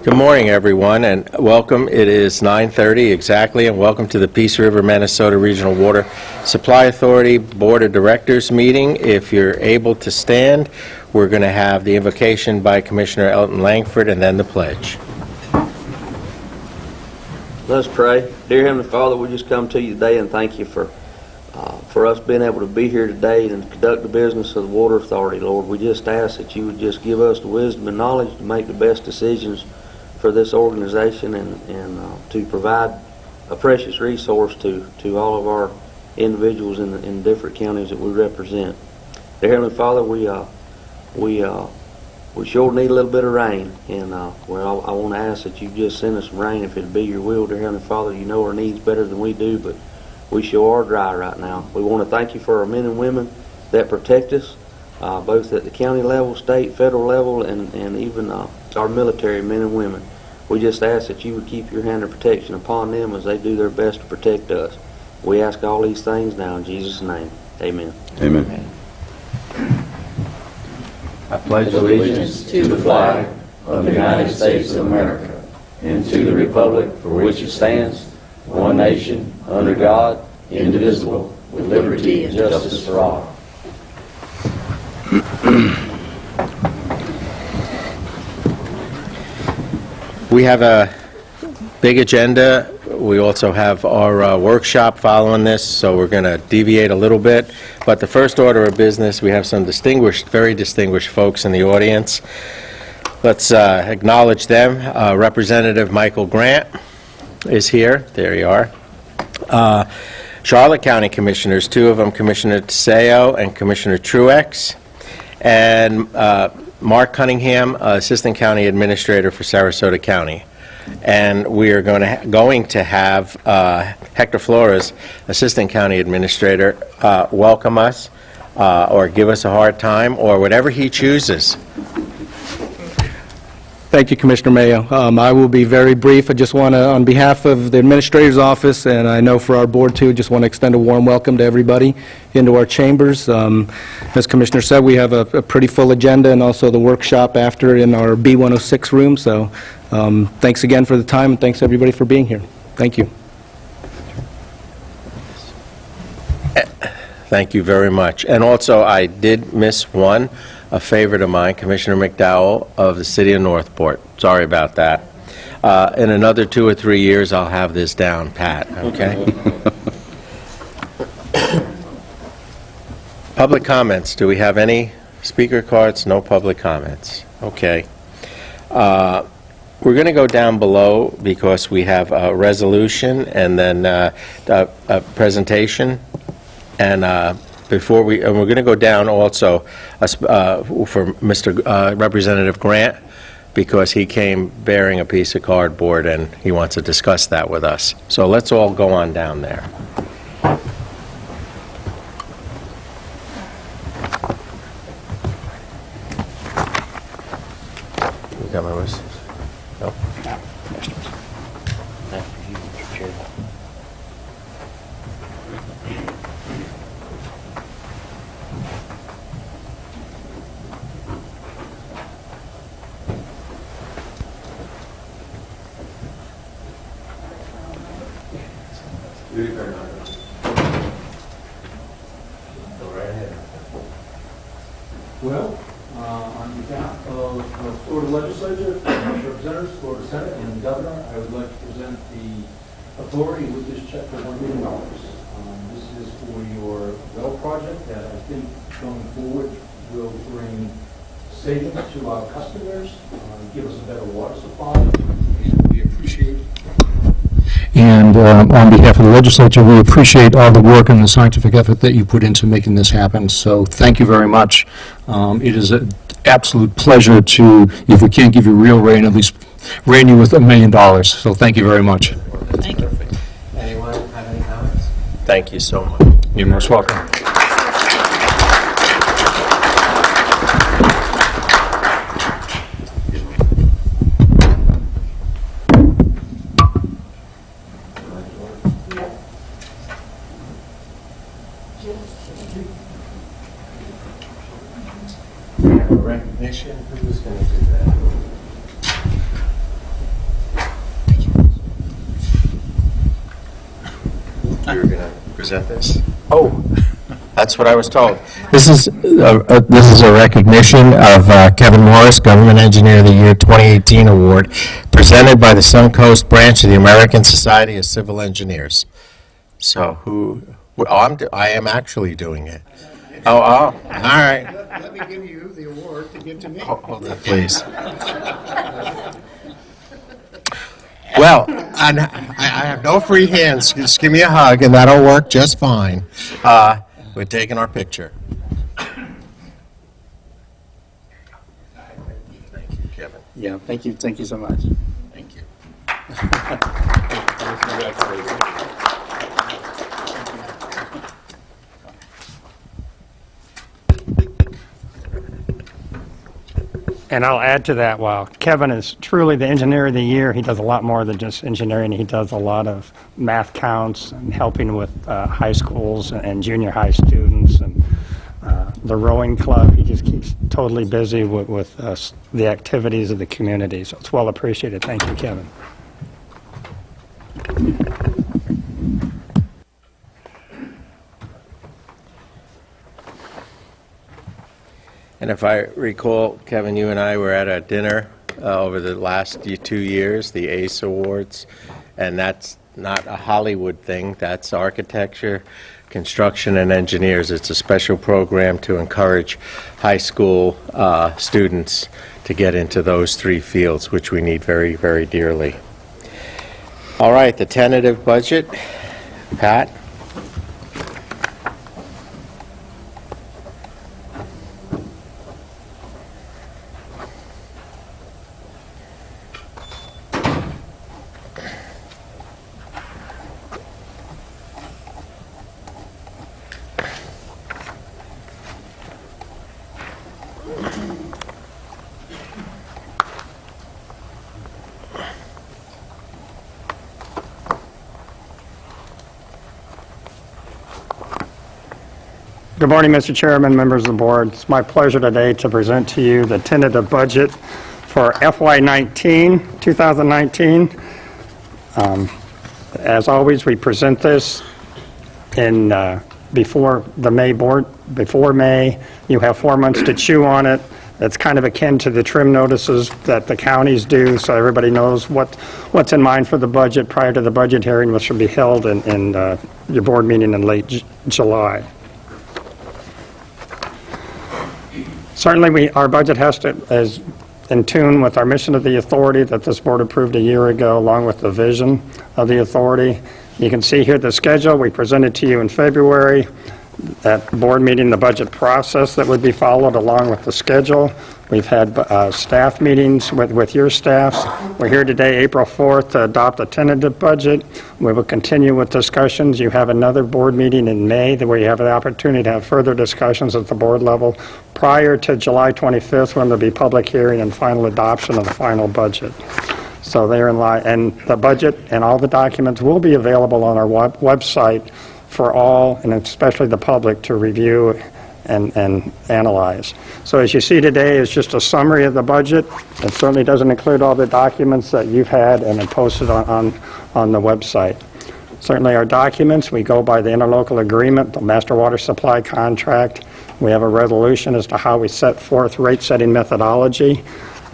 Good morning, everyone, and welcome. It is 9:30 exactly, and welcome to the Peace River, Manasota Regional Water Supply Authority Board of Directors meeting. If you're able to stand, we're going to have the invocation by Commissioner Elton Langford and then the pledge. Let's pray. Dear Heavenly Father, we just come to you today and thank you for us being able to be here today and conduct the business of the Water Authority, Lord. We just ask that you would just give us the wisdom and knowledge to make the best decisions for this organization and to provide a precious resource to all of our individuals in different counties that we represent. Dear Heavenly Father, we sure need a little bit of rain, and I want to ask that you just send us some rain if it be your will. Dear Heavenly Father, you know our needs better than we do, but we sure are dry right now. We want to thank you for our men and women that protect us, both at the county level, state, federal level, and even our military men and women. We just ask that you would keep your hand of protection upon them as they do their best to protect us. We ask all these things now in Jesus' name. Amen. Amen. I pledge allegiance to the flag of the United States of America and to the republic for which it stands, one nation, under God, indivisible, with liberty and justice for all. We have a big agenda. We also have our workshop following this, so we're going to deviate a little bit. But the first order of business, we have some distinguished, very distinguished folks in the audience. Let's acknowledge them. Representative Michael Grant is here. There you are. Charlotte County Commissioners, two of them, Commissioner Teseo and Commissioner Truex, and Mark Cunningham, Assistant County Administrator for Sarasota County. And we are going to have Hector Flores, Assistant County Administrator, welcome us or give us a hard time or whatever he chooses. Thank you, Commissioner Mayo. I will be very brief. I just want to, on behalf of the Administrator's Office, and I know for our Board too, just want to extend a warm welcome to everybody into our chambers. As Commissioner said, we have a pretty full agenda and also the workshop after in our B106 room, so thanks again for the time and thanks everybody for being here. Thank you. Thank you very much. And also, I did miss one, a favorite of mine, Commissioner McDowell of the City of Northport. Sorry about that. In another 2 or 3 years, I'll have this down pat, okay? Public comments. Do we have any speaker cards? No public comments. Okay. We're going to go down below because we have a resolution and then a presentation. And we're going to go down also for Mr. Representative Grant because he came bearing a piece of cardboard and he wants to discuss that with us. So let's all go on down there. You got my list? No? Well, on behalf of the Florida Legislature, House Representatives, Florida Senate, and the Governor, I would like to present the authority with this check for $1 million. This is for your well project that I think going forward will bring savings to our customers, give us a better water supply, and we appreciate it. And on behalf of the legislature, we appreciate all the work and the scientific effort that you put into making this happen. So thank you very much. It is an absolute pleasure to, if we can't give you real rain, at least rain you with $1 million. So thank you very much. Thank you. Anyone have any comments? Thank you so much. You're most welcome. Recognition, who's going to do that? You're going to present this? Oh, that's what I was told. This is a recognition of Kevin Morris, Government Engineer of the Year 2018 Award, presented by the Suncoast Branch of the American Society of Civil Engineers. So I am actually doing it. Oh, all right. Let me give you the award to give to me. Hold it, please. Well, I have no free hands. Just give me a hug, and that'll work just fine. We're taking our picture. Thank you, Kevin. Yeah, thank you so much. Thank you. And I'll add to that, while Kevin is truly the engineer of the year, he does a lot more than just engineering. He does a lot of math counts and helping with high schools and junior high students and the rowing club. He just keeps totally busy with the activities of the community. So it's well appreciated. Thank you, Kevin. And if I recall, Kevin, you and I were at a dinner over the last 2 years, the ACE Awards, and that's not a Hollywood thing. That's architecture, construction, and engineers. It's a special program to encourage high school students to get into those 3 fields, which we need very, very dearly. All right, the tentative budget. Pat? Good morning, Mr. Chairman, members of the board. It's my pleasure today to present to you the tentative budget for FY19, 2019. As always, we present this before the May board. Before May, you have 4 months to chew on it. It's kind of akin to the trim notices that the counties do, so everybody knows what's in mind for the budget prior to the budget hearing, which will be held in your board meeting in late July. Certainly, our budget is in tune with our mission of the authority that this board approved a year ago, along with the vision of the authority. You can see here the schedule we presented to you in February. At board meeting, the budget process that would be followed along with the schedule. We've had staff meetings with your staffs. We're here today, April 4th, to adopt a tentative budget. We will continue with discussions. You have another board meeting in May where you have the opportunity to have further discussions at the board level prior to July 25th, when there'll be public hearing and final adoption of the final budget. So they're in line, and the budget and all the documents will be available on our website for all, and especially the public, to review and analyze. So as you see today is just a summary of the budget. It certainly doesn't include all the documents that you've had and are posted on the website. Certainly our documents, we go by the interlocal agreement, the master water supply contract. We have a resolution as to how we set forth rate-setting methodology.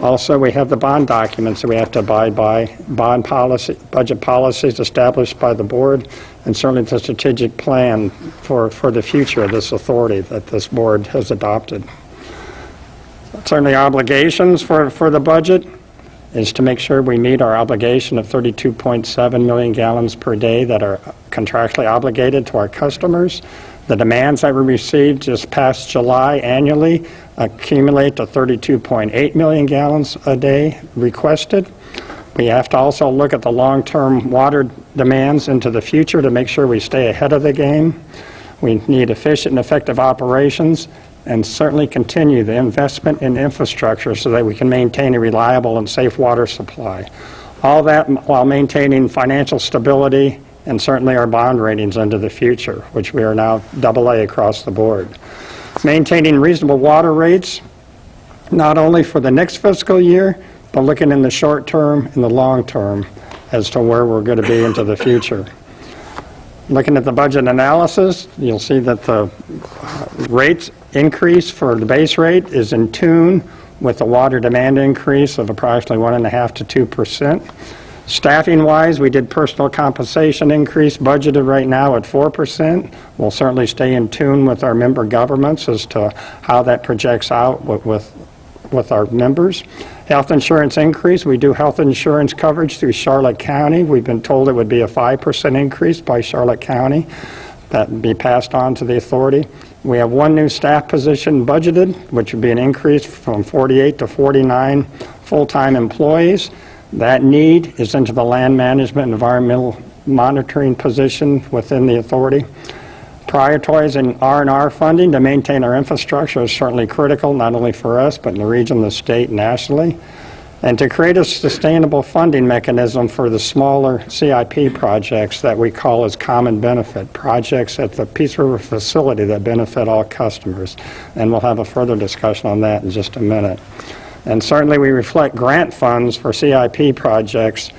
Also, we have the bond documents that we have to abide by, bond policy, budget policies established by the board, and certainly the strategic plan for the future of this authority that this board has adopted. Certainly obligations for the budget is to make sure we meet our obligation of 32.7 million gallons per day that are contractually obligated to our customers. The demands that we received just past July annually accumulate to 32.8 million gallons a day requested. We have to also look at the long-term water demands into the future to make sure we stay ahead of the game. We need efficient and effective operations, and certainly continue the investment in infrastructure so that we can maintain a reliable and safe water supply. All that while maintaining financial stability and certainly our bond ratings into the future, which we are now AA across the board. Maintaining reasonable water rates, not only for the next fiscal year, but looking in the short term and the long term as to where we're going to be into the future. Looking at the budget analysis, you'll see that the rates increase for the base rate is in tune with the water demand increase of approximately 1.5% to 2%. Staffing-wise, we did personal compensation increase budgeted right now at 4%. We'll certainly stay in tune with our member governments as to how that projects out with our members. Health insurance increase, we do health insurance coverage through Charlotte County. We've been told it would be a 5% increase by Charlotte County. That would be passed on to the authority. We have one new staff position budgeted, which would be an increase from 48 to 49 full-time employees. That need is into the land management and environmental monitoring position within the authority. Prioritizing R&R funding to maintain our infrastructure is certainly critical, not only for us, but in the region, the state, nationally. And to create a sustainable funding mechanism for the smaller CIP projects that we call as common benefit, projects at the Peace River facility that benefit all customers. And we'll have a further discussion on that in just a minute. And certainly we reflect grant funds for CIP projects,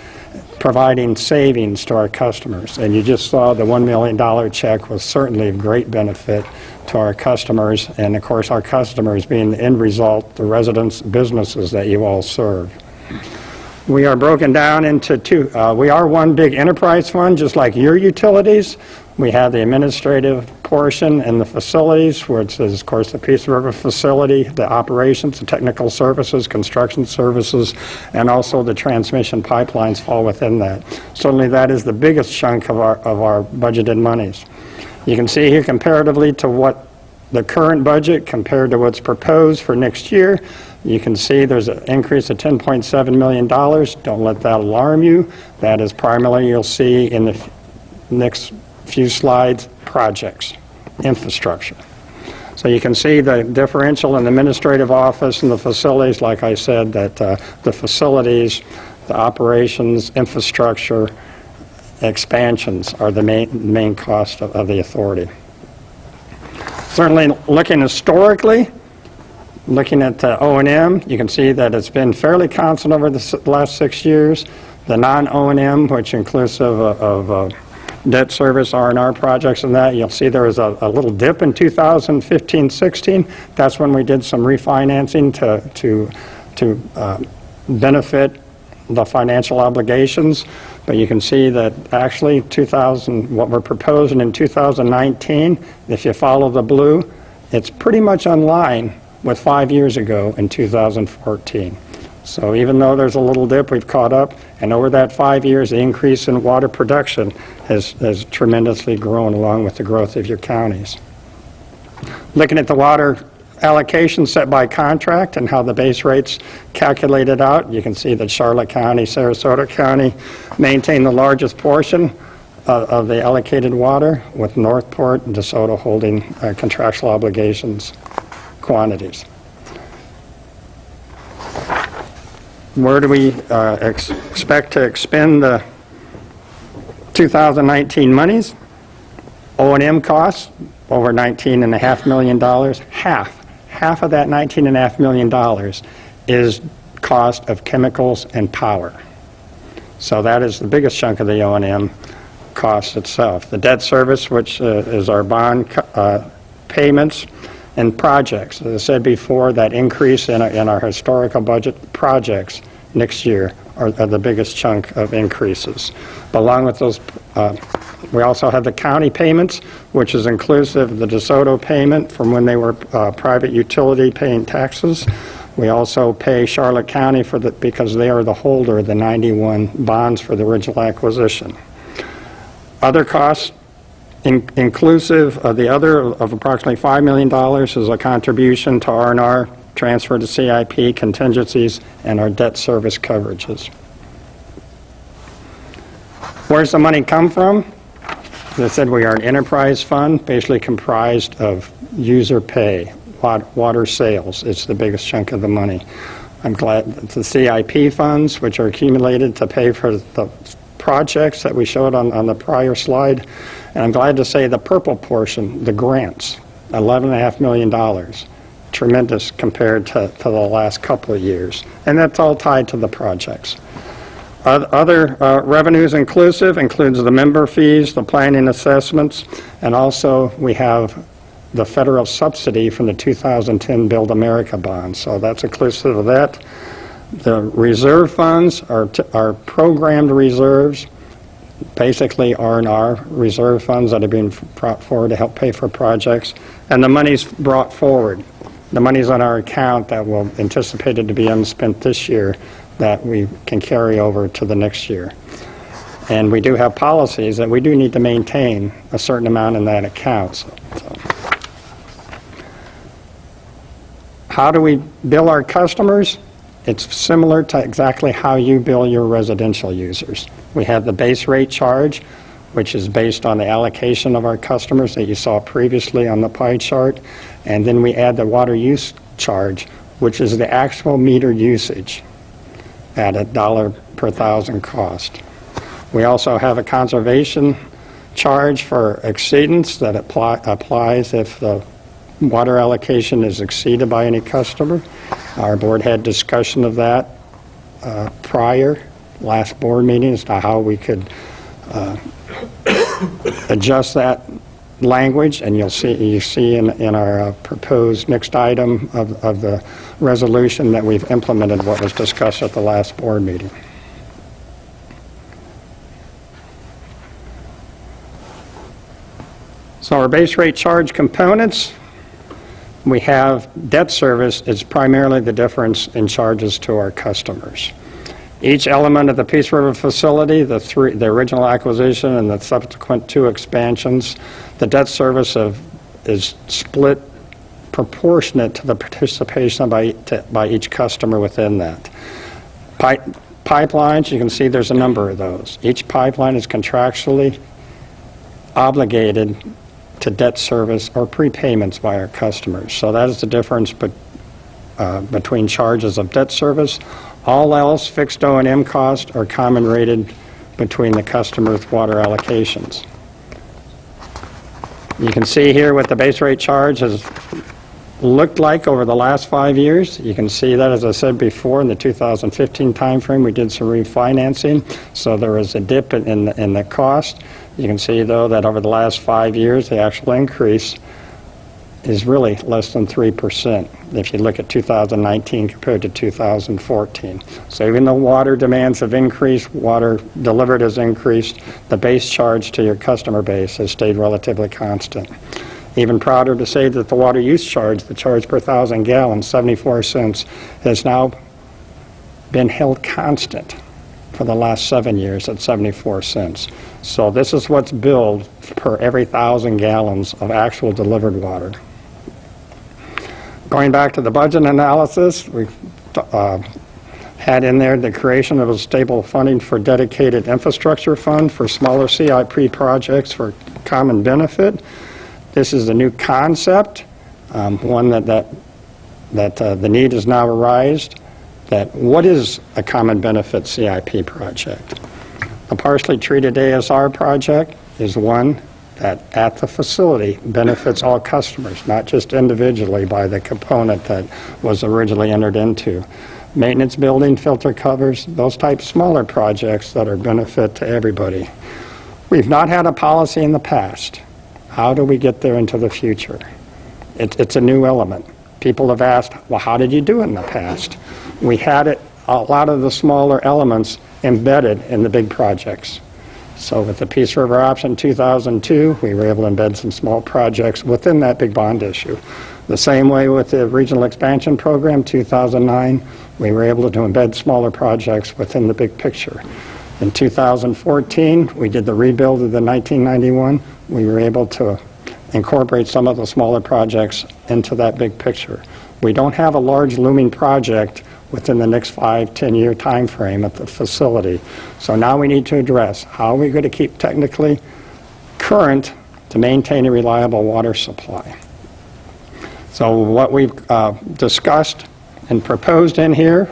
providing savings to our customers. And you just saw the $1 million check was certainly of great benefit to our customers, and of course our customers being the end result, the residents, businesses that you all serve. We are broken down into two. We are one big enterprise fund, just like your utilities. We have the administrative portion and the facilities, which is, of course, the Peace River facility, the operations, the technical services, construction services, and also the transmission pipelines fall within that. Certainly that is the biggest chunk of our budgeted monies. You can see here comparatively to what the current budget compared to what's proposed for next year. You can see there's an increase of $10.7 million. Don't let that alarm you. That is primarily, you'll see in the next few slides, projects, infrastructure. So you can see the differential in the administrative office and the facilities, like I said, that the facilities, the operations, infrastructure, expansions are the main cost of the authority. Certainly looking historically, looking at O&M, you can see that it's been fairly constant over the last 6 years. The non-O&M, which inclusive of debt service, R&R projects and that, you'll see there was a little dip in 2015-16. That's when we did some refinancing to benefit the financial obligations. But you can see that actually what we're proposing in 2019, if you follow the blue, it's pretty much in line with 5 years ago in 2014. So even though there's a little dip, we've caught up, and over that 5 years, the increase in water production has tremendously grown along with the growth of your counties. Looking at the water allocation set by contract and how the base rates calculated out, you can see that Charlotte County, Sarasota County maintain the largest portion of the allocated water, with Northport and DeSoto holding contractual obligations quantities. Where do we expect to expend the 2019 monies? O&M costs, over $19.5 million. Half of that $19.5 million is cost of chemicals and power. So that is the biggest chunk of the O&M cost itself. The debt service, which is our bond payments, and projects. As I said before, that increase in our historical budget projects next year are the biggest chunk of increases. But along with those, we also have the county payments, which is inclusive of the DeSoto payment from when they were private utility paying taxes. We also pay Charlotte County because they are the holder of the 91 bonds for the original acquisition. Other costs, inclusive of the other of approximately $5 million, is a contribution to R&R, transfer to CIP, contingencies, and our debt service coverages. Where's the money come from? As I said, we are an enterprise fund, basically comprised of user pay, water sales. It's the biggest chunk of the money. I'm glad that the CIP funds, which are accumulated to pay for the projects that we showed on the prior slide. And I'm glad to say the purple portion, the grants, $11.5 million, tremendous compared to the last couple of years. And that's all tied to the projects. Other revenues inclusive includes the member fees, the planning assessments, and also we have the federal subsidy from the 2010 Build America bond. So that's inclusive of that. The reserve funds are programmed reserves, basically R&R reserve funds that are being brought forward to help pay for projects. And the money's brought forward. The money's on our account that will anticipated to be unspent this year that we can carry over to the next year. And we do have policies that we do need to maintain a certain amount in that account. So. How do we bill our customers? It's similar to exactly how you bill your residential users. We have the base rate charge, which is based on the allocation of our customers that you saw previously on the pie chart. And then we add the water use charge, which is the actual meter usage at $1 per thousand cost. We also have a conservation charge for exceedance that applies if the water allocation is exceeded by any customer. Our board had discussion of that last board meeting as to how we could adjust that language, and you see in our proposed next item of the resolution that we've implemented what was discussed at the last board meeting. So our base rate charge components, we have debt service is primarily the difference in charges to our customers. Each element of the Peace River facility, the original acquisition and the subsequent 2 expansions, the debt service is split proportionate to the participation by each customer within that. Pipelines, you can see there's a number of those. Each pipeline is contractually obligated to debt service or prepayments by our customers. So that is the difference between charges of debt service. All else, fixed O&M costs are common rated between the customer's water allocations. You can see here what the base rate charge has looked like over the last 5 years. You can see that, as I said before, in the 2015 timeframe, we did some refinancing, so there was a dip in the cost. You can see, though, that over the last 5 years, the actual increase is really less than 3% if you look at 2019 compared to 2014. So even though water demands have increased, water delivered has increased, the base charge to your customer base has stayed relatively constant. Even prouder to say that the water use charge, the charge per 1,000 gallons, 74 cents, has now been held constant for the last 7 years at 74 cents. So this is what's billed per every 1,000 gallons of actual delivered water. Going back to the budget analysis, we had in there the creation of a stable funding for dedicated infrastructure fund for smaller CIP projects for common benefit. This is a new concept, one that the need is now arised. That what is a common benefit CIP project? A partially treated ASR project is one that at the facility benefits all customers, not just individually by the component that was originally entered into. Maintenance building, filter covers, those type smaller projects that are benefit to everybody. We've not had a policy in the past. How do we get there into the future? It's a new element. People have asked, well, how did you do it in the past? We had a lot of the smaller elements embedded in the big projects. So with the Peace River option 2002, we were able to embed some small projects within that big bond issue. The same way with the regional expansion program 2009, we were able to embed smaller projects within the big picture. In 2014, we did the rebuild of the 1991. We were able to incorporate some of the smaller projects into that big picture. We don't have a large looming project within the next 5-10 year time frame at the facility. So now we need to address how are we going to keep technically current to maintain a reliable water supply. So what we've discussed and proposed in here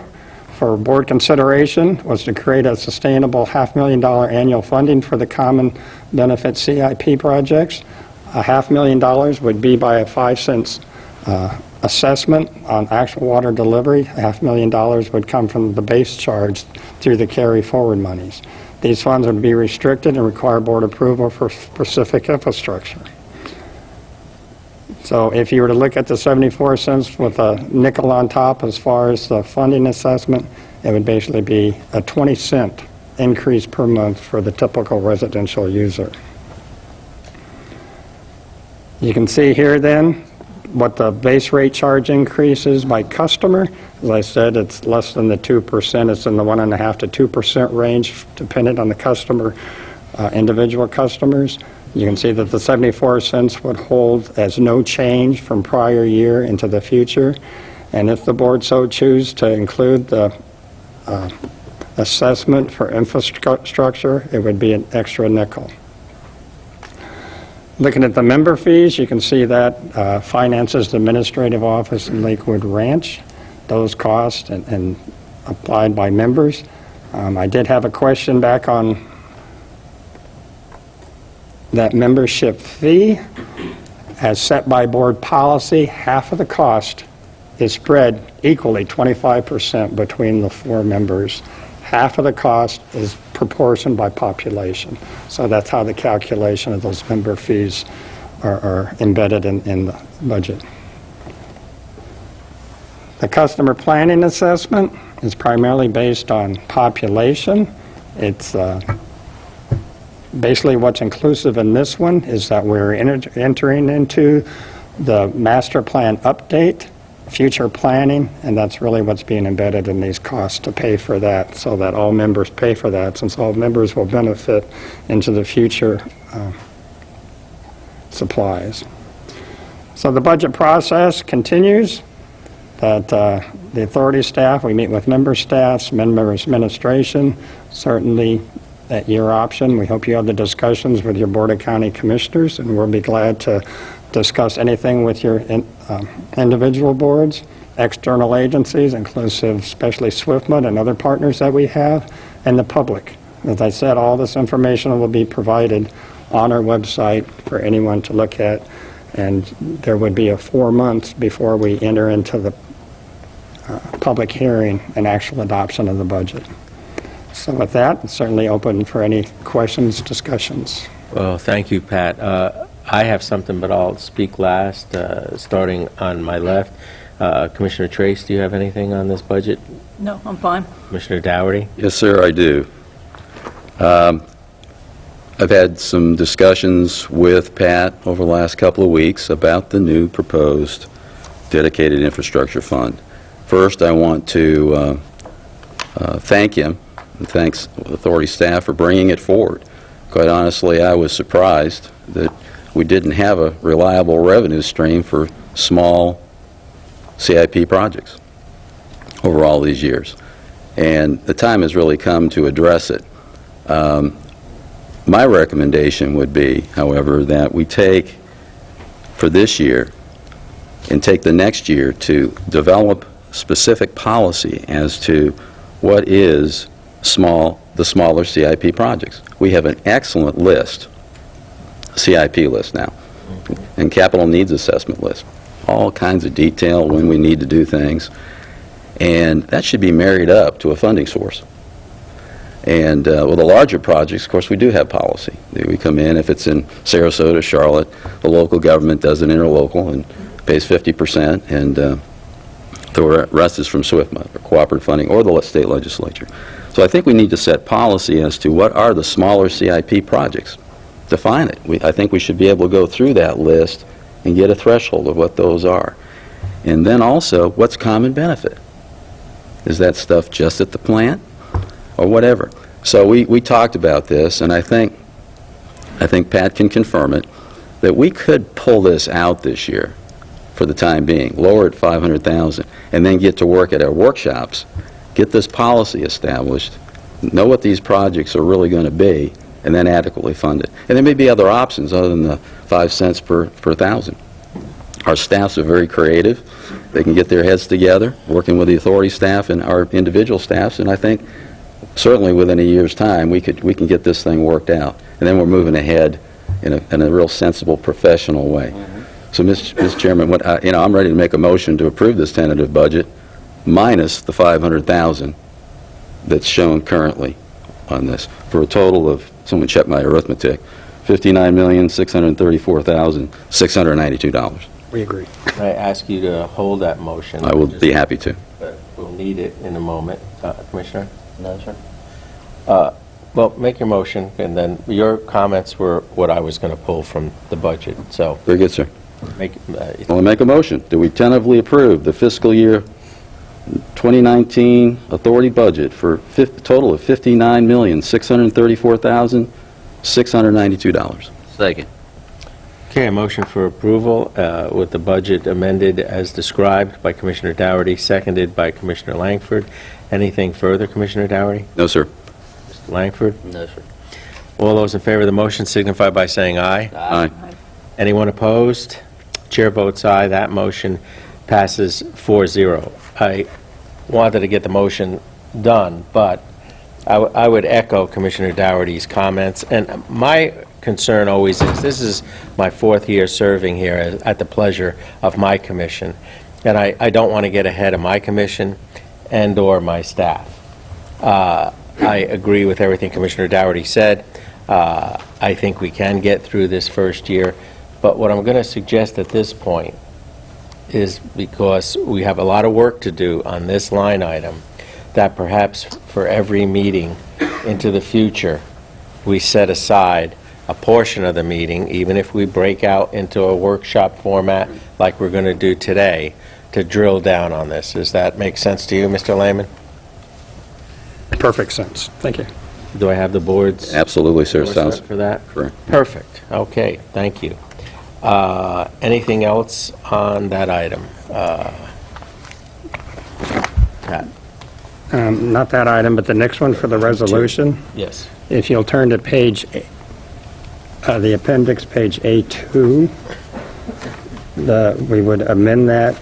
for board consideration was to create a sustainable $500,000 annual funding for the common benefit CIP projects. $500,000 would be by a 5 cents assessment on actual water delivery, $500,000 would come from the base charge through the carry-forward monies. These funds would be restricted and require board approval for specific infrastructure. So if you were to look at the 74 cents with a nickel on top as far as the funding assessment, it would basically be a 20-cent increase per month for the typical residential user. You can see here then what the base rate charge increase is by customer. As I said, it's less than the 2%. It's in the 1.5% to 2% range, depending on the customer, individual customers. You can see that the 74 cents would hold as no change from prior year into the future. And if the board so choose to include the assessment for infrastructure, it would be an extra nickel. Looking at the member fees, you can see that Finances Administrative Office in Lakewood Ranch, those costs and applied by members. I did have a question back on that membership fee. As set by board policy, half of the cost is spread equally, 25% between the 4 members. Half of the cost is proportioned by population. So that's how the calculation of those member fees are embedded in the budget. The customer planning assessment is primarily based on population. It's basically what's inclusive in this one is that we're entering into the master plan update, future planning, and that's really what's being embedded in these costs to pay for that, so that all members pay for that, since all members will benefit into the future supplies. So the budget process continues. That the authority staff, we meet with member staffs, members administration, certainly at your option. We hope you have the discussions with your Board of County Commissioners, and we'll be glad to discuss anything with your individual boards, external agencies, inclusive especially SWIFMUD and other partners that we have, and the public. As I said, all this information will be provided on our website for anyone to look at, and there would be a 4 months before we enter into the public hearing and actual adoption of the budget. So with that, it's certainly open for any questions, discussions. Well, thank you, Pat. I have something, but I'll speak last, starting on my left. Commissioner Trace, do you have anything on this budget? No, I'm fine. Commissioner Dougherty? Yes, sir, I do. I've had some discussions with Pat over the last couple of weeks about the new proposed dedicated infrastructure fund. First, I want to thank him and thanks the authority staff for bringing it forward. Quite honestly, I was surprised that we didn't have a reliable revenue stream for small CIP projects over all these years. And the time has really come to address it. My recommendation would be, however, that we take for this year and take the next year to develop specific policy as to what is the smaller CIP projects. We have an excellent list, CIP list now, and capital needs assessment list. All kinds of detail when we need to do things, and that should be married up to a funding source. And with the larger projects, of course, we do have policy. We come in, if it's in Sarasota, Charlotte, the local government does an interlocal and pays 50%, and the rest is from SWIFMUD, or cooperative funding, or the state legislature. So I think we need to set policy as to what are the smaller CIP projects. Define it. I think we should be able to go through that list and get a threshold of what those are. And then also, what's common benefit? Is that stuff just at the plant or whatever? So we talked about this, and I think Pat can confirm it, that we could pull this out this year for the time being, lower it $500,000, and then get to work at our workshops, get this policy established, know what these projects are really going to be, and then adequately fund it. And there may be other options other than the 5 cents per thousand. Our staffs are very creative. They can get their heads together, working with the authority staff and our individual staffs, and I think certainly within a year's time we can get this thing worked out. And then we're moving ahead in a real sensible, professional way. So, Mr. Chairman, I'm ready to make a motion to approve this tentative budget minus the $500,000 that's shown currently on this, for a total of, someone check my arithmetic, $59,634,692. We agree. Can I ask you to hold that motion? I will be happy to. But we'll need it in a moment. Commissioner? No, sir. Well, make your motion, and then your comments were what I was going to pull from the budget, so Very good, sir. make, I'll make a motion. Do we tentatively approve the fiscal year 2019 authority budget for a total of $59,634,692? Second. okay, a motion for approval with the budget amended as described by Commissioner Dougherty, seconded by Commissioner Langford. Anything further, Commissioner Dougherty? No, sir. Mr. Langford? No, sir. All those in favor of the motion signify by saying aye. Aye. Anyone opposed? Chair votes aye. That motion passes 4-0. I wanted to get the motion done, but I would echo Commissioner Dougherty's comments. And my concern always is, this is my 4th year serving here at the pleasure of my commission, and I don't want to get ahead of my commission and/or my staff. I agree with everything Commissioner Dougherty said. I think we can get through this first year, but what I'm going to suggest at this point is, because we have a lot of work to do on this line item, that perhaps for every meeting into the future, we set aside a portion of the meeting, even if we break out into a workshop format like we're going to do today, to drill down on this. Does that make sense to you, Mr. Lehman? Perfect sense. Thank you. Do I have the board's Absolutely, sir. endorsement Sounds for that? correct. Perfect. Okay, thank you. Anything else on that item? Pat? Not that item, but the next one for the resolution. Yes. If you'll turn to page, the appendix, page A2, we would amend that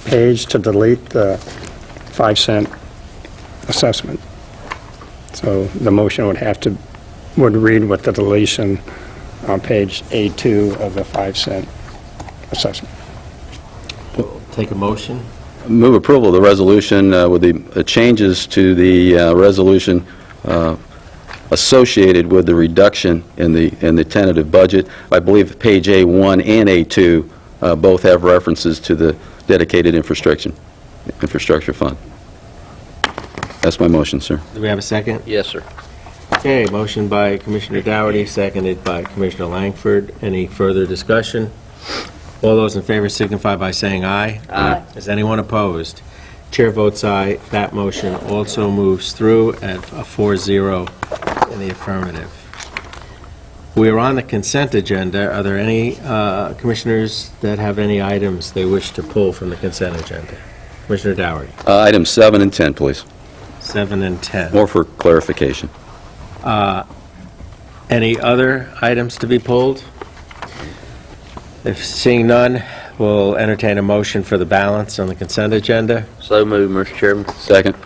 page to delete the 5-cent assessment. So the motion would read with the deletion on page A2 of the 5-cent assessment. Take a motion? Move approval of the resolution with the changes to the resolution associated with the reduction in the tentative budget. I believe page A1 and A2 both have references to the dedicated infrastructure fund. That's my motion, sir. Do we have a second? Yes, sir. Okay, motion by Commissioner Dougherty, seconded by Commissioner Langford. Any further discussion? All those in favor signify by saying aye. Aye. Is anyone opposed? Chair votes aye. That motion also moves through at a 4-0 in the affirmative. We are on the consent agenda. Are there any commissioners that have any items they wish to pull from the consent agenda? Commissioner Dougherty. Items 7 and 10, please. 7 and 10. More for clarification. Any other items to be pulled? If seeing none, we'll entertain a motion for the balance on the consent agenda. So moved, Mr. Chairman. Second.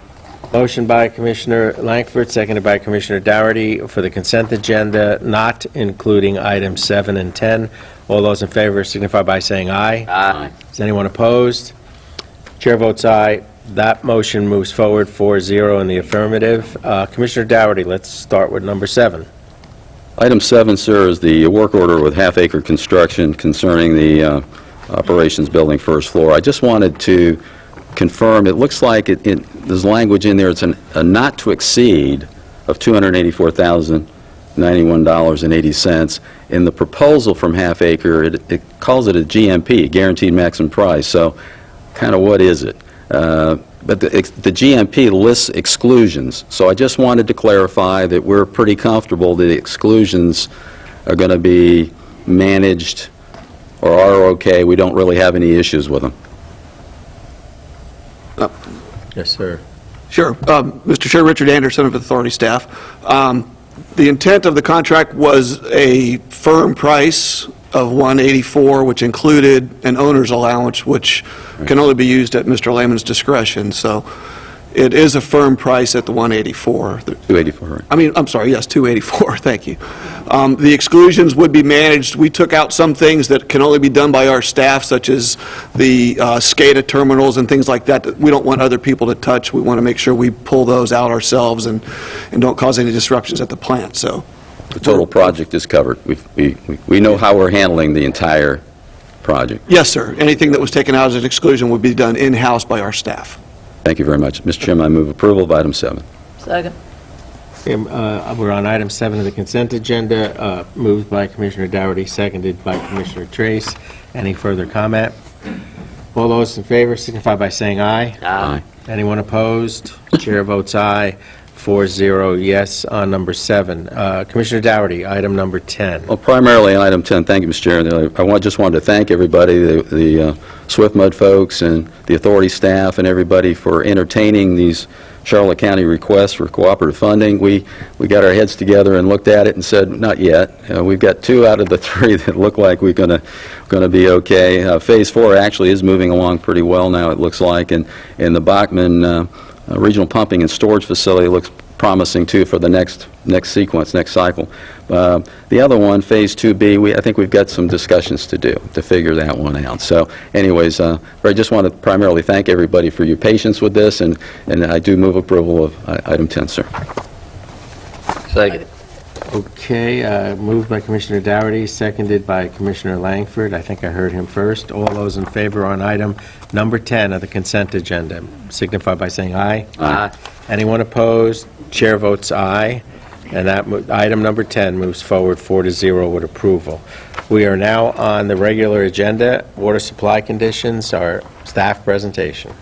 Motion by Commissioner Langford, seconded by Commissioner Dougherty for the consent agenda, not including items 7 and 10. All those in favor signify by saying aye. Aye. Is anyone opposed? Chair votes aye. That motion moves forward 4-0 in the affirmative. Commissioner Dougherty, let's start with number 7. Item 7, sir, is the work order with half-acre construction concerning the operations building first floor. I just wanted to confirm, it looks like there's language in there, it's a not to exceed of $284,091.80. In the proposal from Half Acre, it calls it a GMP, Guaranteed Maximum Price. So kind of what is it? But the GMP lists exclusions. So I just wanted to clarify that we're pretty comfortable that the exclusions are going to be managed or are okay. We don't really have any issues with them. Yes, sir. Sure. Mr. Chair, Richard Anderson of Authority staff. The intent of the contract was a firm price of $184, which included an owner's allowance, which can only be used at Mr. Lehman's discretion. So it is a firm price at the 184. 284, right? I'm sorry, yes, 284, thank you. The exclusions would be managed. We took out some things that can only be done by our staff, such as the SCADA terminals and things like that that we don't want other people to touch. We want to make sure we pull those out ourselves and don't cause any disruptions at the plant, so. The total project is covered. We know how we're handling the entire project. Yes, sir. Anything that was taken out as an exclusion would be done in-house by our staff. Thank you very much. Mr. Chairman, I move approval of item 7. Second. We're on item 7 of the consent agenda, moved by Commissioner Dougherty, seconded by Commissioner Trace. Any further comment? All those in favor signify by saying aye. Aye. Anyone opposed? Chair votes aye. 4-0 yes on number 7. Commissioner Dougherty, item number 10. Well, primarily on item 10, thank you, Mr. Chair. I just wanted to thank everybody, the Swift Mud folks and the authority staff and everybody for entertaining these Charlotte County requests for cooperative funding. We got our heads together and looked at it and said, not yet. We've got 2 out of the 3 that look like we're going to be okay. Phase 4 actually is moving along pretty well now, it looks like, and the Bachman Regional Pumping and Storage Facility looks promising, too, for the next sequence, next cycle. The other one, Phase 2B, I think we've got some discussions to do to figure that one out. So anyways, I just want to primarily thank everybody for your patience with this, and I do move approval of item 10, sir. Second. Okay, moved by Commissioner Dougherty, seconded by Commissioner Langford. I think I heard him first. All those in favor on item number 10 of the consent agenda signify by saying aye. Aye. Anyone opposed? Chair votes aye. And that item number 10 moves forward 4-0 with approval. We are now on the regular agenda, water supply conditions, our staff presentation.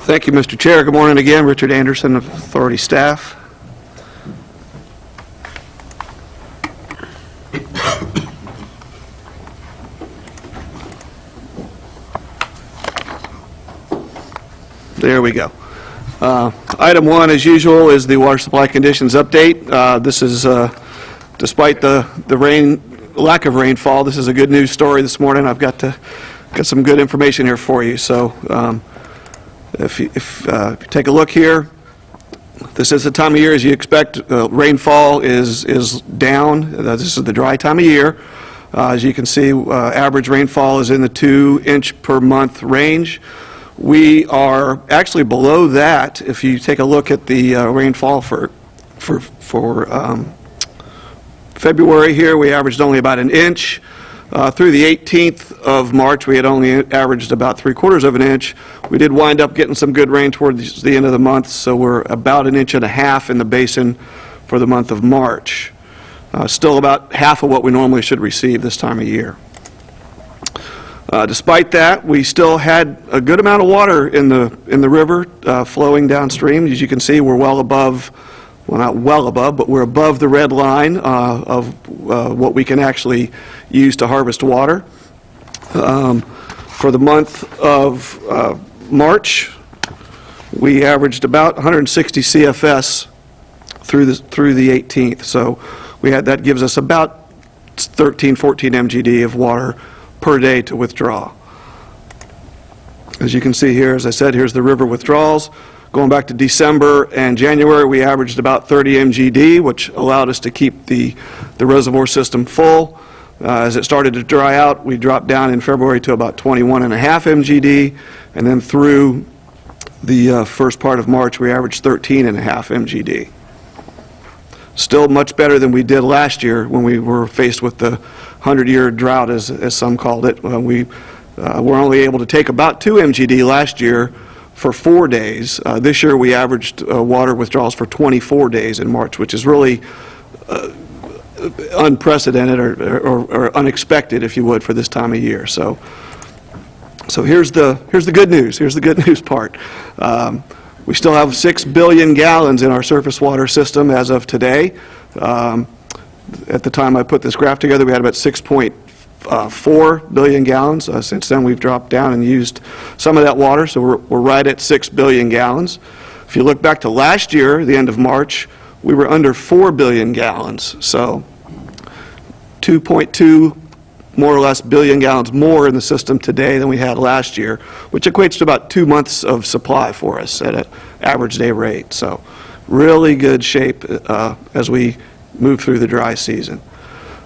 Thank you, Mr. Chair. Good morning again. Richard Anderson of Authority Staff. There we go. Item 1, as usual, is the water supply conditions update. This is, despite the lack of rainfall, this is a good news story this morning. I've got some good information here for you. So if you take a look here, this is the time of year as you expect. Rainfall is down. This is the dry time of year. As you can see, average rainfall is in the 2-inch per month range. We are actually below that. If you take a look at the rainfall for February here, we averaged only about an inch. Through the 18th of March, we had only averaged about 3/4 of an inch. We did wind up getting some good rain towards the end of the month, so we're about 1.5 inches in the basin for the month of March. Still about half of what we normally should receive this time of year. Despite that, we still had a good amount of water in the river flowing downstream. As you can see, we're well above, well, not well above, but we're above the red line of what we can actually use to harvest water. For the month of March, we averaged about 160 CFS through the 18th. So that gives us about 13, 14 MGD of water per day to withdraw. As you can see here, as I said, here's the river withdrawals. Going back to December and January, we averaged about 30 MGD, which allowed us to keep the reservoir system full. As it started to dry out, we dropped down in February to about 21.5 MGD, and then through the first part of March, we averaged 13.5 MGD. Still much better than we did last year when we were faced with the 100-year drought, as some called it. We were only able to take about 2 MGD last year for 4 days. This year we averaged water withdrawals for 24 days in March, which is really unprecedented or unexpected, if you would, for this time of year. So here's the good news. Here's the good news part. We still have 6 billion gallons in our surface water system as of today. At the time I put this graph together, we had about 6.4 billion gallons. Since then, we've dropped down and used some of that water, so we're right at 6 billion gallons. If you look back to last year, the end of March, we were under 4 billion gallons. So 2.2 more or less billion gallons more in the system today than we had last year, which equates to about 2 months of supply for us at an average day rate. So really good shape as we move through the dry season.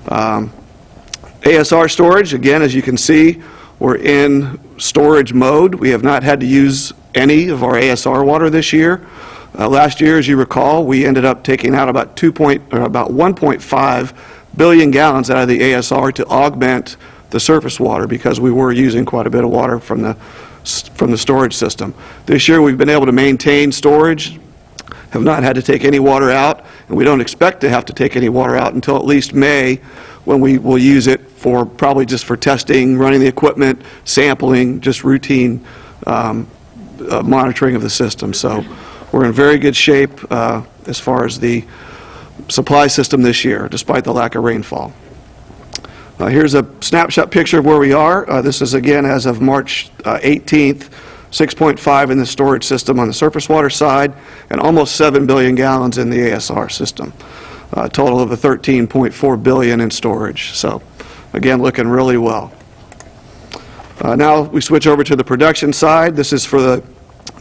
ASR storage, again, as you can see, we're in storage mode. We have not had to use any of our ASR water this year. Last year, as you recall, we ended up taking out about 1.5 billion gallons out of the ASR to augment the surface water because we were using quite a bit of water from the storage system. This year, we've been able to maintain storage, have not had to take any water out, and we don't expect to have to take any water out until at least May, when we will use it for probably just for testing, running the equipment, sampling, just routine monitoring of the system. So we're in very good shape as far as the supply system this year, despite the lack of rainfall. Here's a snapshot picture of where we are. This is, again, as of March 18th, 6.5 in the storage system on the surface water side, and almost 7 billion gallons in the ASR system. A total of 13.4 billion in storage. So, again, looking really well. Now we switch over to the production side. This is for the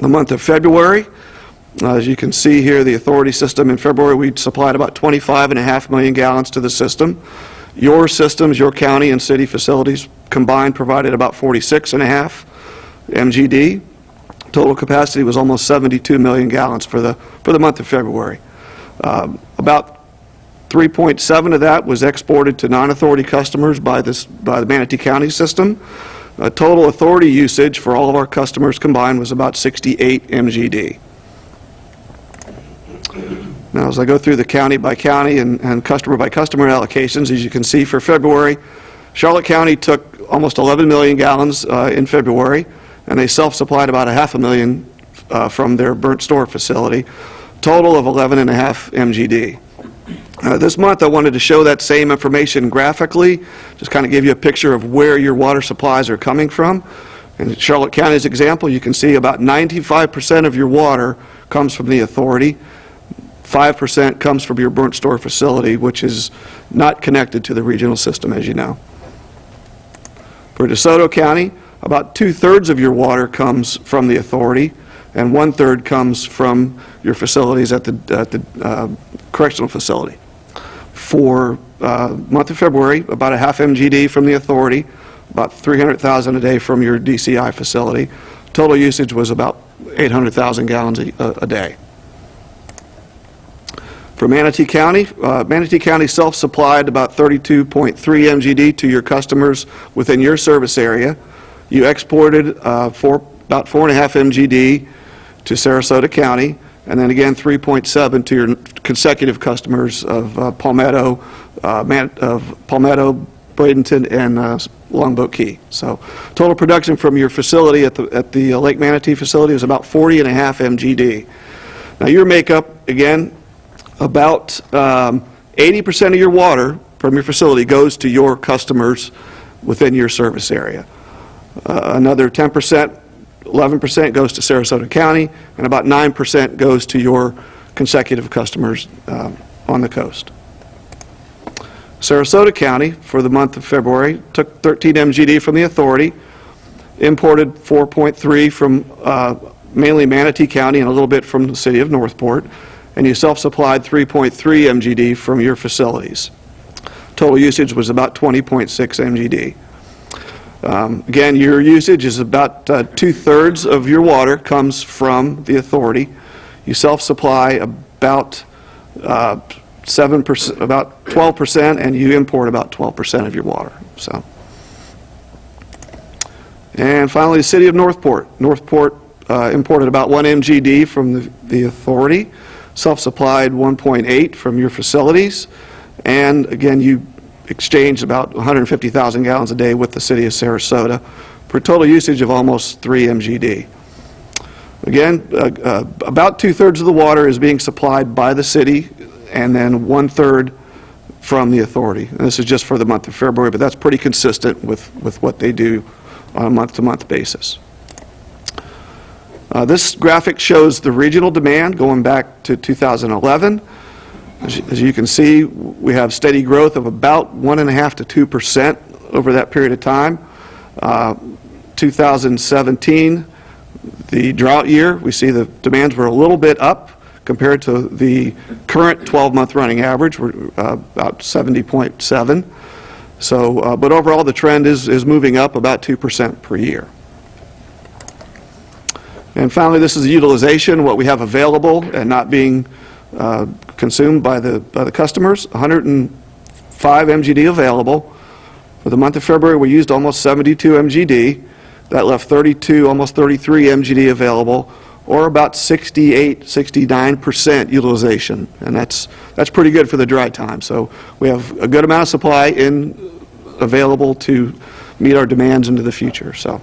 month of February. As you can see here, the authority system in February, we supplied about 25.5 million gallons to the system. Your systems, your county and city facilities combined provided about 46.5 MGD. Total capacity was almost 72 million gallons for the month of February. About 3.7 of that was exported to non-authority customers by the Manatee County system. Total authority usage for all of our customers combined was about 68 MGD. Now, as I go through the county by county and customer by customer allocations, as you can see for February, Charlotte County took almost 11 million gallons in February, and they self-supplied about 500,000 from their burnt store facility, total of 11.5 MGD. This month I wanted to show that same information graphically, just kind of give you a picture of where your water supplies are coming from. In Charlotte County's example, you can see about 95% of your water comes from the authority, 5% comes from your burnt store facility, which is not connected to the regional system, as you know. For DeSoto County, about 2/3 of your water comes from the authority, and 1/3 comes from your facilities at the correctional facility. For month of February, about 0.5 MGD from the authority, about 300,000 a day from your DCI facility. Total usage was about 800,000 gallons a day. For Manatee County self-supplied about 32.3 MGD to your customers within your service area. You exported about 4.5 MGD to Sarasota County, and then again 3.7 to your consecutive customers of Palmetto, Bradenton, and Longboat Key. So total production from your facility at the Lake Manatee facility was about 40.5 MGD. Now your makeup, again, about 80% of your water from your facility goes to your customers within your service area. Another 10%, 11% goes to Sarasota County, and about 9% goes to your consecutive customers on the coast. Sarasota County, for the month of February, took 13 MGD from the authority, imported 4.3 from mainly Manatee County and a little bit from the city of Northport, and you self-supplied 3.3 MGD from your facilities. Total usage was about 20.6 MGD. Again, your usage is about 2/3 of your water comes from the authority. You self-supply about 7%, about 12%, and you import about 12% of your water. So, and finally, the city of Northport. Northport imported about 1 MGD from the authority, self-supplied 1.8 from your facilities, and again, you exchanged about 150,000 gallons a day with the city of Sarasota for a total usage of almost 3 MGD. Again, about 2/3 of the water is being supplied by the city, and then 1/3 from the authority. And this is just for the month of February, but that's pretty consistent with what they do on a month-to-month basis. This graphic shows the regional demand going back to 2011. As you can see, we have steady growth of about 1.5% to 2% over that period of time. 2017, the drought year, we see the demands were a little bit up compared to the current 12-month running average, we're about 70.7. So, but overall, the trend is moving up about 2% per year. And finally, this is the utilization, what we have available and not being consumed by the customers. 105 MGD available. For the month of February, we used almost 72 MGD. That left 32, almost 33 MGD available, or about 68, 69% utilization. And that's pretty good for the dry time. So we have a good amount of supply available to meet our demands into the future. So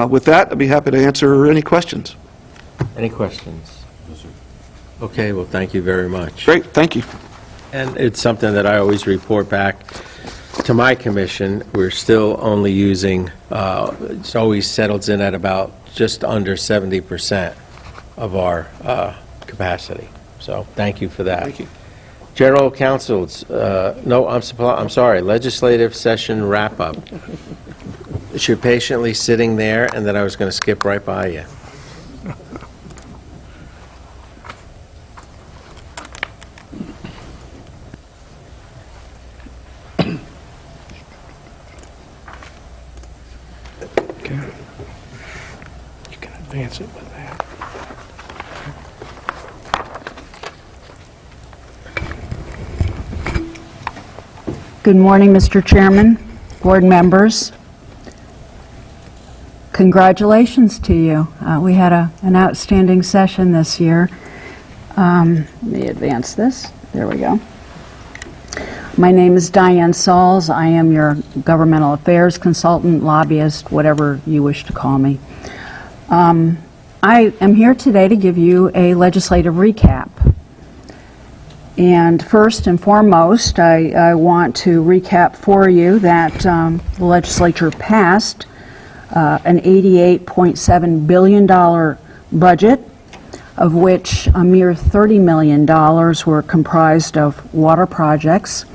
with that, I'd be happy to answer any questions. Any questions? Okay, well, thank you very much. Great, thank you. And it's something that I always report back to my commission. We're still only using, it always settles in at about just under 70% of our capacity. So thank you for that. Thank you. General Counsel's, no, I'm sorry, legislative session wrap-up. You're patiently sitting there, and then I was going to skip right by you. You can advance it with that. Good morning, Mr. Chairman, board members. Congratulations to you. We had an outstanding session this year. Let me advance this. There we go. My name is Diane Sauls. I am your governmental affairs consultant, lobbyist, whatever you wish to call me. I am here today to give you a legislative recap. And first and foremost, I want to recap for you that the legislature passed an $88.7 billion budget, of which a mere $30 million were comprised of water projects,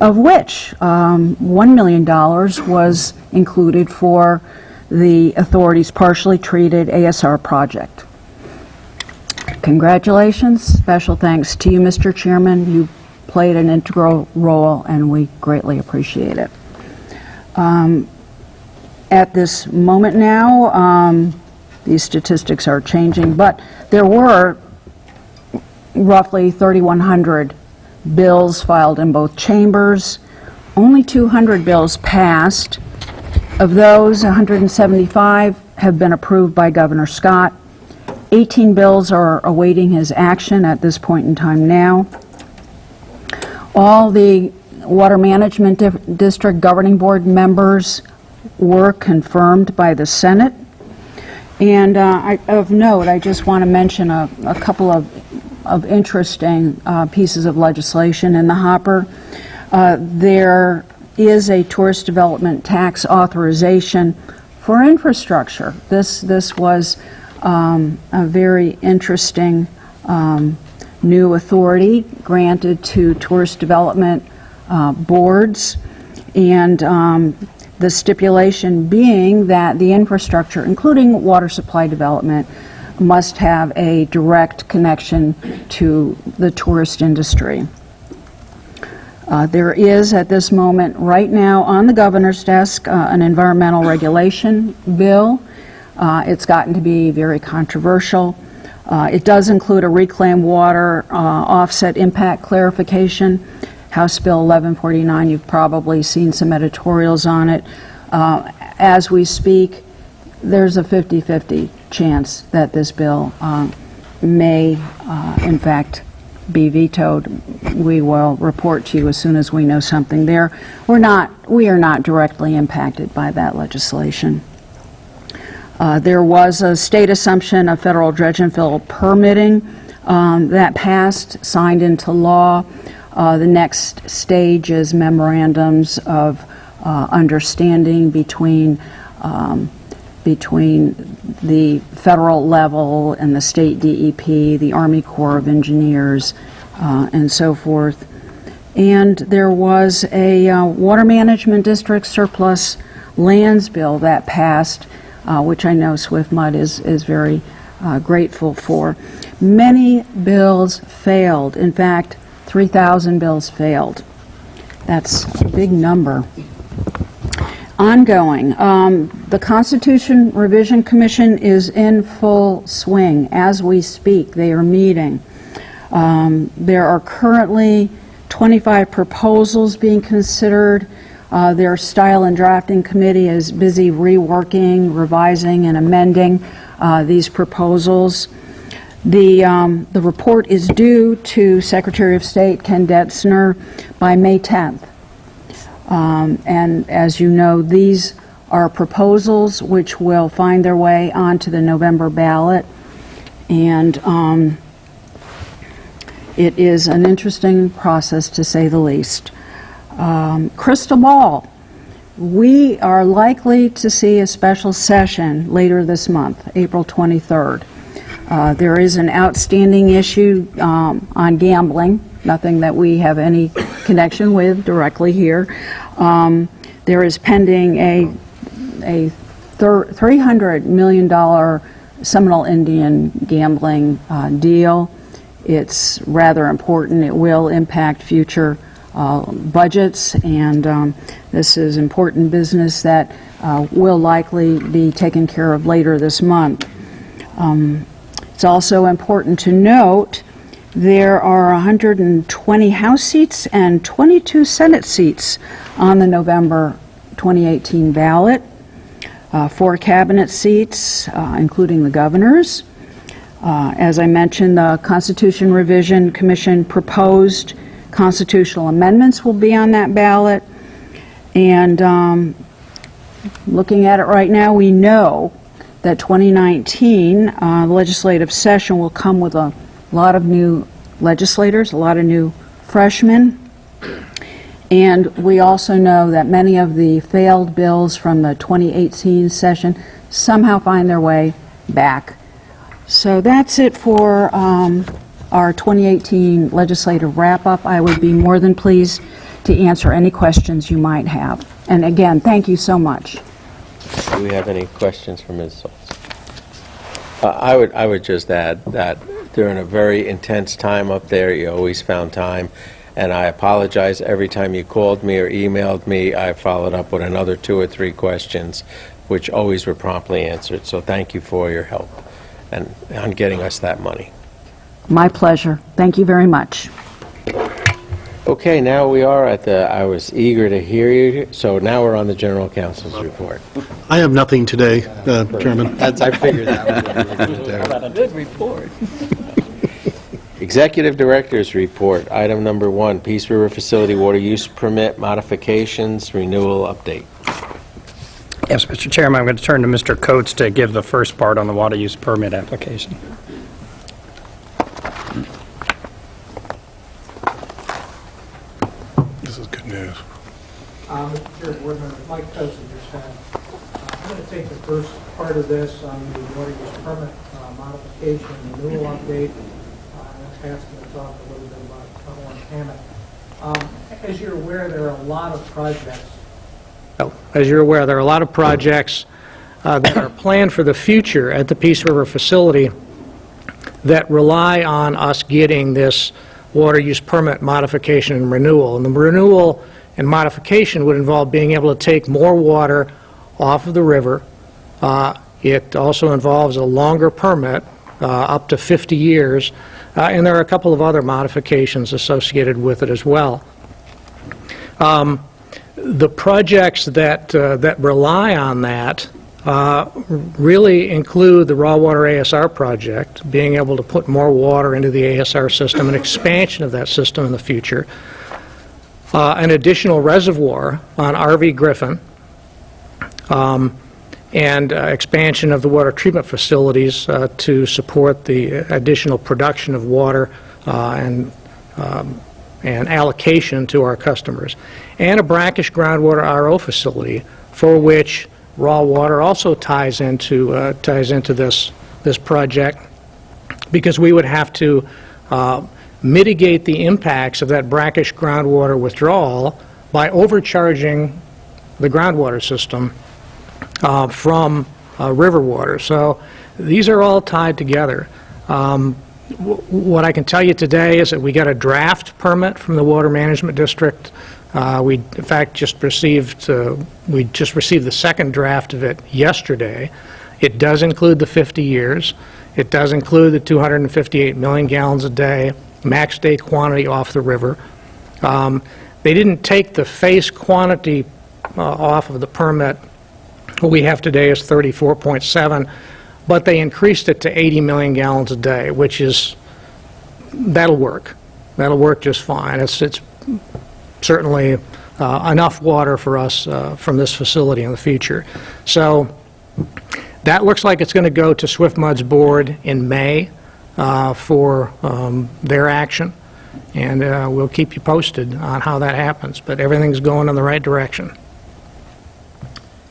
of which $1 million was included for the authority's partially treated ASR project. Congratulations. Special thanks to you, Mr. Chairman. You played an integral role, and we greatly appreciate it. At this moment now, these statistics are changing, but there were roughly 3,100 bills filed in both chambers. Only 200 bills passed. Of those, 175 have been approved by Governor Scott. 18 bills are awaiting his action at this point in time now. All the Water Management District Governing Board members were confirmed by the Senate. And of note, I just want to mention a couple of interesting pieces of legislation in the hopper. There is a tourist development tax authorization for infrastructure. This was a very interesting new authority granted to tourist development boards, and the stipulation being that the infrastructure, including water supply development, must have a direct connection to the tourist industry. There is, at this moment, right now, on the governor's desk, an environmental regulation bill. It's gotten to be very controversial. It does include a reclaimed water offset impact clarification. House Bill 1149, you've probably seen some editorials on it. As we speak, there's a 50-50 chance that this bill may, in fact, be vetoed. We will report to you as soon as we know something there. We are not directly impacted by that legislation. There was a state assumption of federal dredge and fill permitting that passed, signed into law. The next stage is memorandums of understanding between the federal level and the state DEP, the Army Corps of Engineers, and so forth. And there was a Water Management District surplus lands bill that passed, which I know Swift Mud is very grateful for. Many bills failed. In fact, 3,000 bills failed. That's a big number. Ongoing, the Constitution Revision Commission is in full swing as we speak. They are meeting. There are currently 25 proposals being considered. Their Style and Drafting Committee is busy reworking, revising, and amending these proposals. The report is due to Secretary of State Ken Detzner by May 10th. And as you know, these are proposals which will find their way onto the November ballot. And it is an interesting process, to say the least. Crystal ball. We are likely to see a special session later this month, April 23rd. There is an outstanding issue on gambling, nothing that we have any connection with directly here. There is pending a $300 million Seminole Indian gambling deal. It's rather important. It will impact future budgets, and this is important business that will likely be taken care of later this month. It's also important to note there are 120 House seats and 22 Senate seats on the November 2018 ballot, 4 cabinet seats, including the governor's. As I mentioned, the Constitution Revision Commission proposed constitutional amendments will be on that ballot. And looking at it right now, we know that 2019 legislative session will come with a lot of new legislators, a lot of new freshmen. And we also know that many of the failed bills from the 2018 session somehow find their way back. So that's it for our 2018 legislative wrap-up. I would be more than pleased to answer any questions you might have. And again, thank you so much. Do we have any questions for Ms. Saltz? I would just add that during a very intense time up there, you always found time, and I apologize every time you called me or emailed me. I followed up with another 2 or 3 questions, which always were promptly answered. So thank you for your help and on getting us that money. My pleasure. Thank you very much. Okay, now we are at the, I was eager to hear you, so now we're on the General Counsel's report. I have nothing today, Chairman. I figured that was A good report. Executive Director's Report, item number 1, Peace River Facility Water Use Permit Modifications Renewal Update. Yes, Mr. Chairman, I'm going to turn to Mr. Coates to give the first part on the water use permit application. This is good news. Mr. Chair, Board Member Mike Coates and your staff. I'm going to take the first part of this on the water use permit modification renewal update. And Pat's going to talk a little bit about Tunnel and Hammett. As you're aware, there are a lot of projects. As you're aware, there are a lot of projects that are planned for the future at the Peace River facility that rely on us getting this water use permit modification and renewal. And the renewal and modification would involve being able to take more water off of the river. It also involves a longer permit, up to 50 years, and there are a couple of other modifications associated with it as well. The projects that rely on that really include the raw water ASR project, being able to put more water into the ASR system, an expansion of that system in the future, an additional reservoir on RV Griffin, and expansion of the water treatment facilities to support the additional production of water and allocation to our customers, and a brackish groundwater RO facility for which raw water also ties into this project, because we would have to mitigate the impacts of that brackish groundwater withdrawal by overcharging the groundwater system from river water. So these are all tied together. What I can tell you today is that we got a draft permit from the Water Management District. We, in fact, just received the second draft of it yesterday. It does include the 50 years. It does include the 258 million gallons a day, max day quantity off the river. They didn't take the face quantity off of the permit. What we have today is 34.7, but they increased it to 80 million gallons a day, which is, that'll work. That'll work just fine. It's certainly enough water for us from this facility in the future. So that looks like it's going to go to SwiftMud's board in May for their action, and we'll keep you posted on how that happens, but everything's going in the right direction.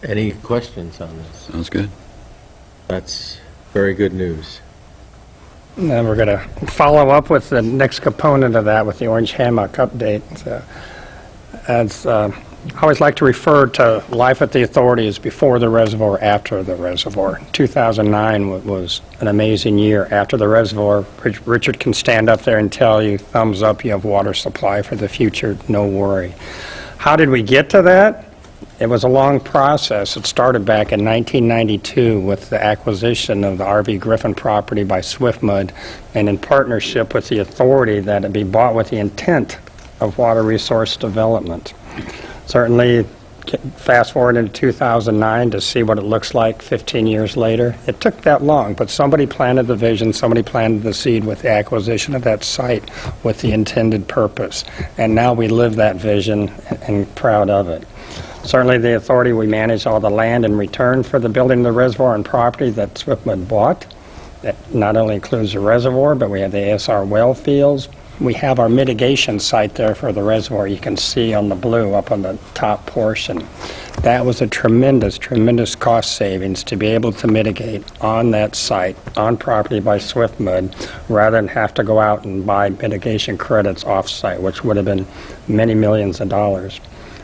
Any questions on this? Sounds good. That's very good news. And then we're going to follow up with the next component of that with the Orange Hammock update. As I always like to refer to life at the authority as before the reservoir, after the reservoir. 2009 was an amazing year. After the reservoir, Richard can stand up there and tell you, thumbs up, you have water supply for the future, no worry. How did we get to that? It was a long process. It started back in 1992 with the acquisition of the R.V. Griffin property by SwiftMud, and in partnership with the authority that it be bought with the intent of water resource development. Certainly, fast forward into 2009 to see what it looks like 15 years later. It took that long, but somebody planted the vision, somebody planted the seed with the acquisition of that site with the intended purpose. And now we live that vision and proud of it. Certainly the authority, we manage all the land in return for the building of the reservoir and property that SwiftMud bought. That not only includes the reservoir, but we have the ASR well fields. We have our mitigation site there for the reservoir. You can see on the blue up on the top portion. That was a tremendous, tremendous cost savings to be able to mitigate on that site, on property by SwiftMud, rather than have to go out and buy mitigation credits off-site, which would have been many millions of dollars.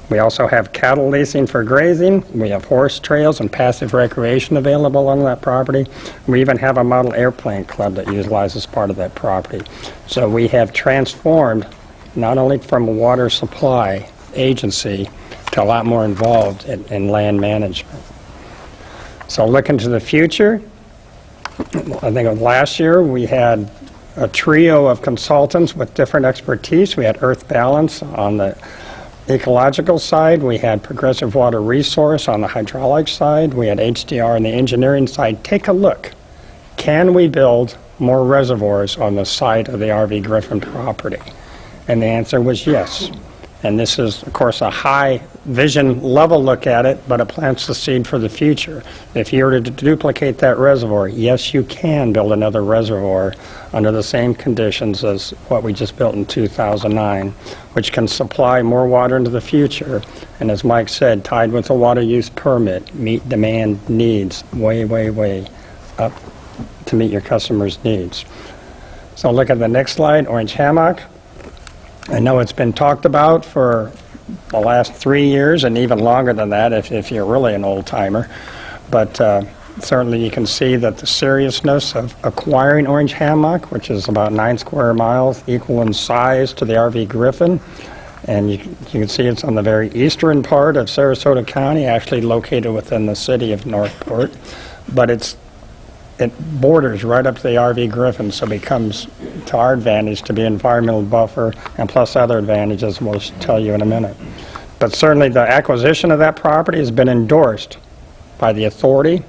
We also have cattle leasing for grazing. We have horse trails and passive recreation available on that property. We even have a model airplane club that utilizes part of that property. So we have transformed not only from a water supply agency to a lot more involved in land management. So looking to the future, I think of last year we had a trio of consultants with different expertise. We had Earth Balance on the ecological side, we had Progressive Water Resource on the hydraulic side, we had HDR on the engineering side. Take a look. Can we build more reservoirs on the site of the R.V. Griffin property? And the answer was yes. And this is, of course, a high vision level look at it, but it plants the seed for the future. If you were to duplicate that reservoir, yes, you can build another reservoir under the same conditions as what we just built in 2009, which can supply more water into the future. And as Mike said, tied with a water use permit, meet demand needs way, way, way up to meet your customers' needs. So look at the next slide, Orange Hammock. I know it's been talked about for the last 3 years and even longer than that if you're really an old-timer. But certainly you can see that the seriousness of acquiring Orange Hammock, which is about 9 square miles, equal in size to the R.V. Griffin. And you can see it's on the very eastern part of Sarasota County, actually located within the city of Northport. But it borders right up to the R.V. Griffin, so it becomes to our advantage to be an environmental buffer, and plus other advantages we'll tell you in a minute. But certainly the acquisition of that property has been endorsed by the authority.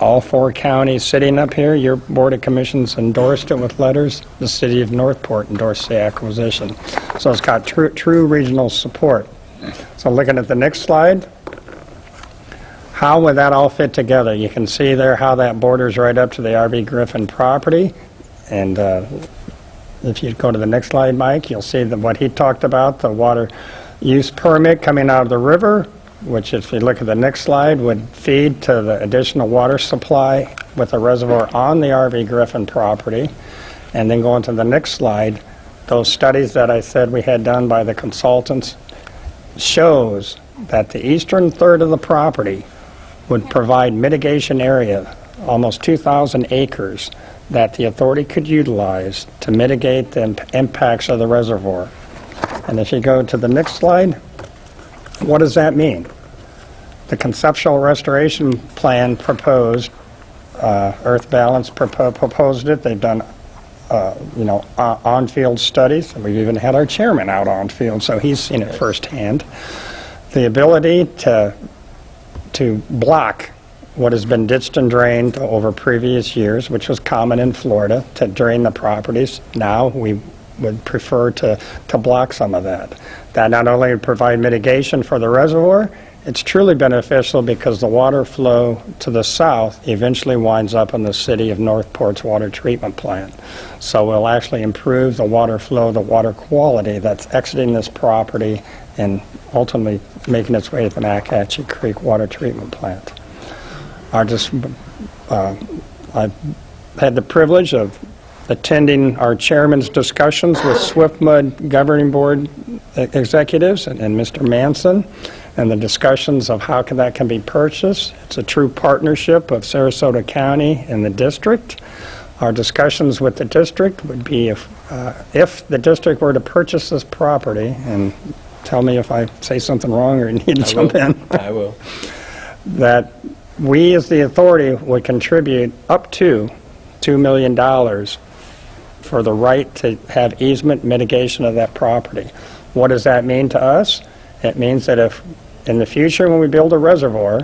All 4 counties sitting up here, your Board of Commissions endorsed it with letters. The city of Northport endorsed the acquisition. So it's got true regional support. So looking at the next slide, how would that all fit together? You can see there how that borders right up to the R.V. Griffin property. And if you go to the next slide, Mike, you'll see that what he talked about, the water use permit coming out of the river, which if you look at the next slide, would feed to the additional water supply with a reservoir on the R.V. Griffin property. And then going to the next slide, those studies that I said we had done by the consultants shows that the eastern third of the property would provide mitigation area, almost 2,000 acres, that the authority could utilize to mitigate the impacts of the reservoir. And if you go to the next slide, what does that mean? The conceptual restoration plan proposed, Earth Balance proposed it. They've done, on-field studies. We've even had our chairman out on field, so he's seen it firsthand. The ability to block what has been ditched and drained over previous years, which was common in Florida, to drain the properties. Now we would prefer to block some of that. That not only would provide mitigation for the reservoir, it's truly beneficial because the water flow to the south eventually winds up in the city of Northport's water treatment plant. So we'll actually improve the water flow, the water quality that's exiting this property and ultimately making its way to the Nacatchee Creek water treatment plant. I've had the privilege of attending our chairman's discussions with SwiftMud governing board executives and Mr. Manson, and the discussions of how that can be purchased. It's a true partnership of Sarasota County and the district. Our discussions with the district would be if the district were to purchase this property, and tell me if I say something wrong or you need to jump in. I will. That we as the authority would contribute up to $2 million for the right to have easement mitigation of that property. What does that mean to us? It means that if in the future when we build a reservoir,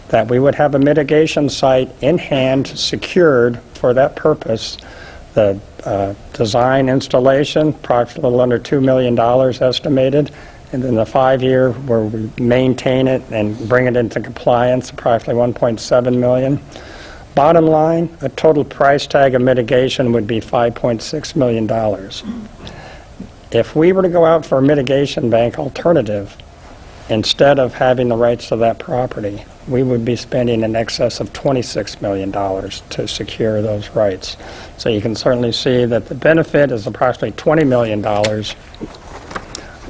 that we would have a mitigation site in hand secured for that purpose. The design installation, approximately a little under $2 million estimated, and then the 5-year where we maintain it and bring it into compliance, approximately $1.7 million. Bottom line, a total price tag of mitigation would be $5.6 million. If we were to go out for a mitigation bank alternative, instead of having the rights to that property, we would be spending in excess of $26 million to secure those rights. So you can certainly see that the benefit is approximately $20 million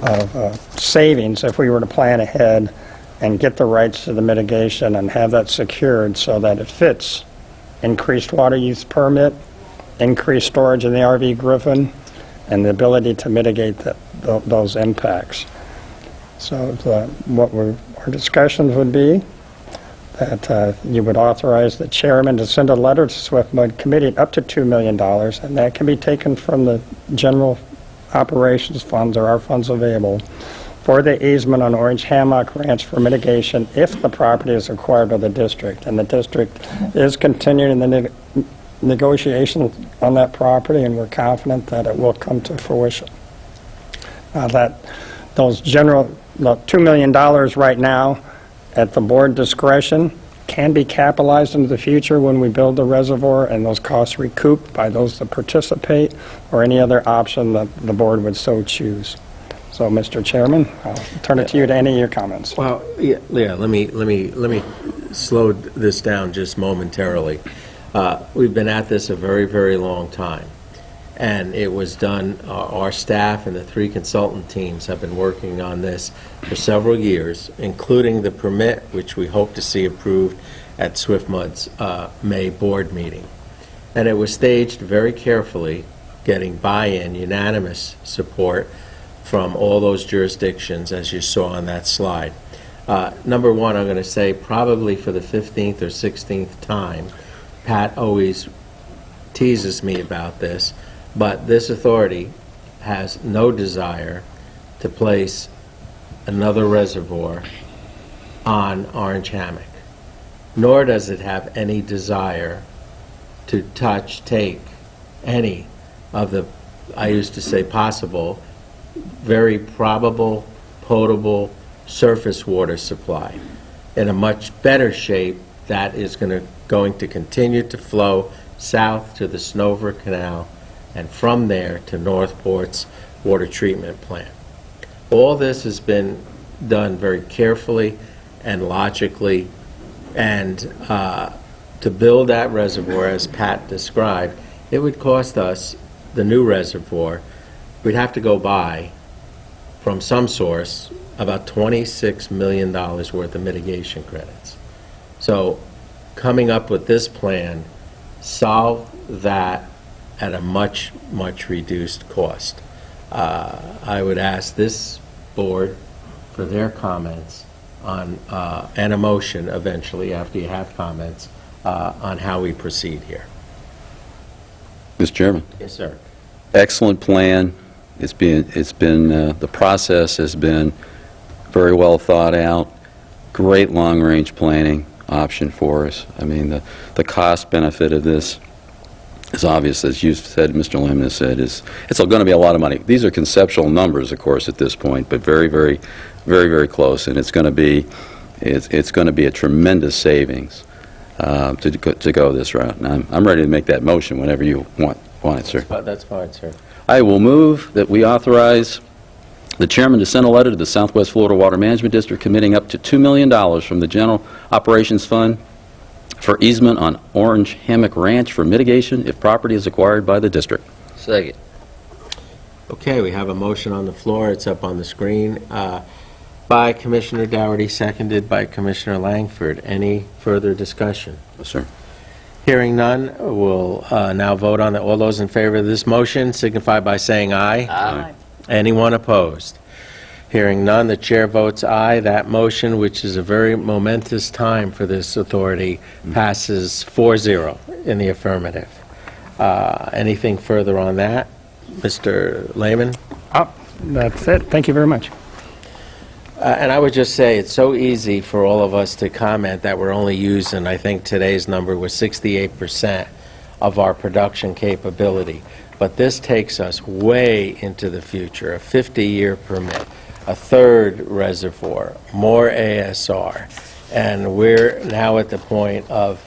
of savings if we were to plan ahead and get the rights to the mitigation and have that secured so that it fits increased water use permit, increased storage in the RV Griffin, and the ability to mitigate those impacts. So what our discussions would be that you would authorize the chairman to send a letter to SwiftMud committing up to $2 million, and that can be taken from the general operations funds or our funds available for the easement on Orange Hammock Ranch for mitigation if the property is acquired by the district. And the district is continuing the negotiations on that property, and we're confident that it will come to fruition. Those general $2 million right now at the board discretion can be capitalized into the future when we build the reservoir, and those costs recouped by those that participate or any other option that the board would so choose. So, Mr. Chairman, I'll turn it to you to any of your comments. Well, yeah, let me slow this down just momentarily. We've been at this a very, very long time, and it was done, our staff and the 3 consultant teams have been working on this for several years, including the permit, which we hope to see approved at SwiftMud's May board meeting. And it was staged very carefully, getting buy-in, unanimous support from all those jurisdictions, as you saw on that slide. Number one, I'm going to say probably for the 15th or 16th time, Pat always teases me about this, but this authority has no desire to place another reservoir on Orange Hammock, nor does it have any desire to take any of the, I used to say possible, very probable, potable surface water supply in a much better shape that is going to continue to flow south to the Snover Canal and from there to Northport's water treatment plant. All this has been done very carefully and logically, and to build that reservoir, as Pat described, it would cost us, the new reservoir, we'd have to go buy from some source about $26 million worth of mitigation credits. So coming up with this plan, solve that at a much, much reduced cost. I would ask this board for their comments on, and a motion eventually, after you have comments, on how we proceed here. Mr. Chairman. Yes, sir. Excellent plan. It's been the process has been very well thought out. Great long-range planning option for us. I mean, the cost benefit of this is obvious, as you said, Mr. Lemon has said, it's going to be a lot of money. These are conceptual numbers, of course, at this point, but very, very, very, very close, and it's going to be a tremendous savings to go this route. And I'm ready to make that motion whenever you want it, sir. That's fine, sir. I will move that we authorize the chairman to send a letter to the Southwest Florida Water Management District committing up to $2 million from the General Operations Fund for easement on Orange Hammock Ranch for mitigation if property is acquired by the district. Second. Okay, we have a motion on the floor. It's up on the screen by Commissioner Dougherty, seconded by Commissioner Langford. Any further discussion? Yes, sir. Hearing none, we'll now vote on it. All those in favor of this motion signify by saying aye. Aye. Anyone opposed? Hearing none, the chair votes aye. That motion, which is a very momentous time for this authority, passes 4-0 in the affirmative. Anything further on that? Mr. Lehman? That's it. Thank you very much. And I would just say, it's so easy for all of us to comment that we're only using, I think today's number was 68% of our production capability. But this takes us way into the future, a 50-year permit, a third reservoir, more ASR. And we're now at the point of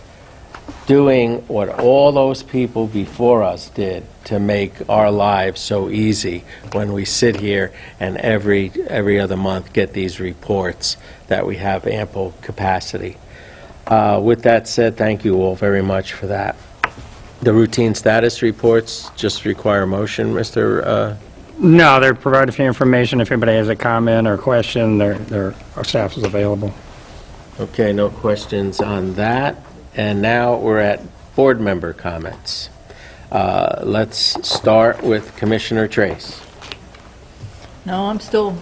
doing what all those people before us did to make our lives so easy when we sit here and every other month get these reports that we have ample capacity. With that said, thank you all very much for that. The routine status reports just require a motion, Mr. No, they're provided for information. If anybody has a comment or question, our staff is available. Okay, no questions on that. And now we're at board member comments. Let's start with Commissioner Trace. No, I'm still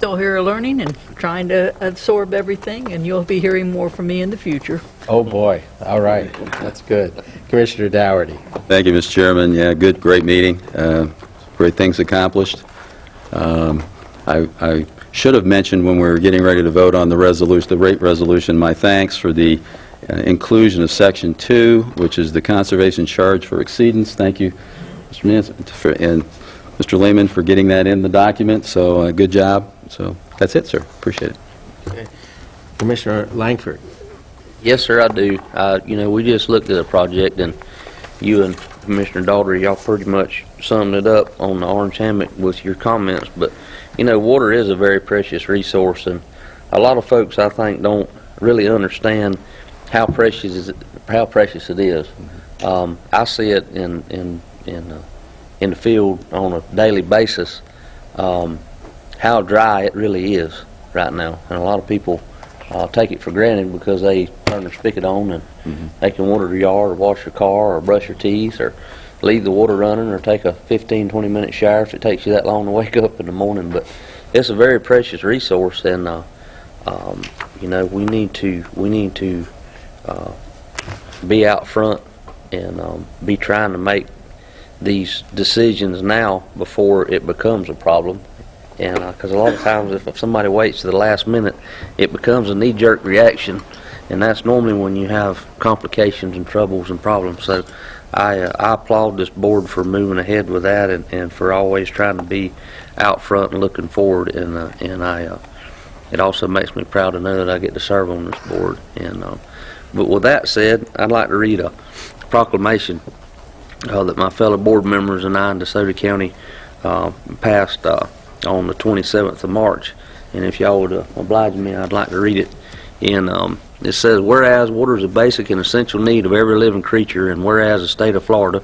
here learning and trying to absorb everything, and you'll be hearing more from me in the future. Oh, boy. All right. That's good. Commissioner Dougherty. Thank you, Mr. Chairman. Yeah, great meeting. Great things accomplished. I should have mentioned when we were getting ready to vote on the rate resolution, my thanks for the inclusion of Section 2, which is the conservation charge for exceedance. Thank you, Mr. Nance, and Mr. Lehman for getting that in the document. So good job. So that's it, sir. Appreciate it. Okay. Commissioner Langford. Yes, sir, I do. We just looked at the project, and you and Commissioner Daugherty, y'all pretty much summed it up on the Orange Hammock with your comments. But, water is a very precious resource, and a lot of folks, I think, don't really understand how precious it is. I see it in the field on a daily basis, how dry it really is right now, and a lot of people take it for granted because they turn their spigot on and they can water their yard or wash their car or brush their teeth or leave the water running or take a 15-20 minute shower if it takes you that long to wake up in the morning. But it's a very precious resource, and we need to be out front and be trying to make these decisions now before it becomes a problem. And because a lot of times if somebody waits to the last minute, it becomes a knee-jerk reaction, and that's normally when you have complications and troubles and problems. So I applaud this board for moving ahead with that and for always trying to be out front and looking forward. And it also makes me proud to know that I get to serve on this board. But with that said, I'd like to read a proclamation that my fellow board members and I in DeSoto County passed on the 27th of March. And if y'all would oblige me, I'd like to read it. And it says, whereas water is a basic and essential need of every living creature, and whereas the state of Florida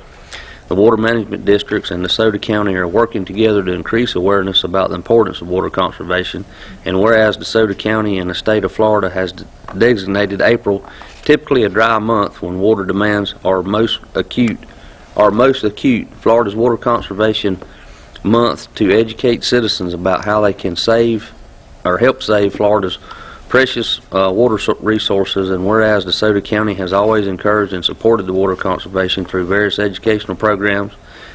The water management districts and DeSoto County are working together to increase awareness about the importance of water conservation. And whereas DeSoto County and the state of Florida has designated April, typically a dry month when water demands are most acute, Florida's Water Conservation Month to educate citizens about how they can save or help save Florida's precious water resources. And whereas DeSoto County has always encouraged and supported the water conservation through various educational programs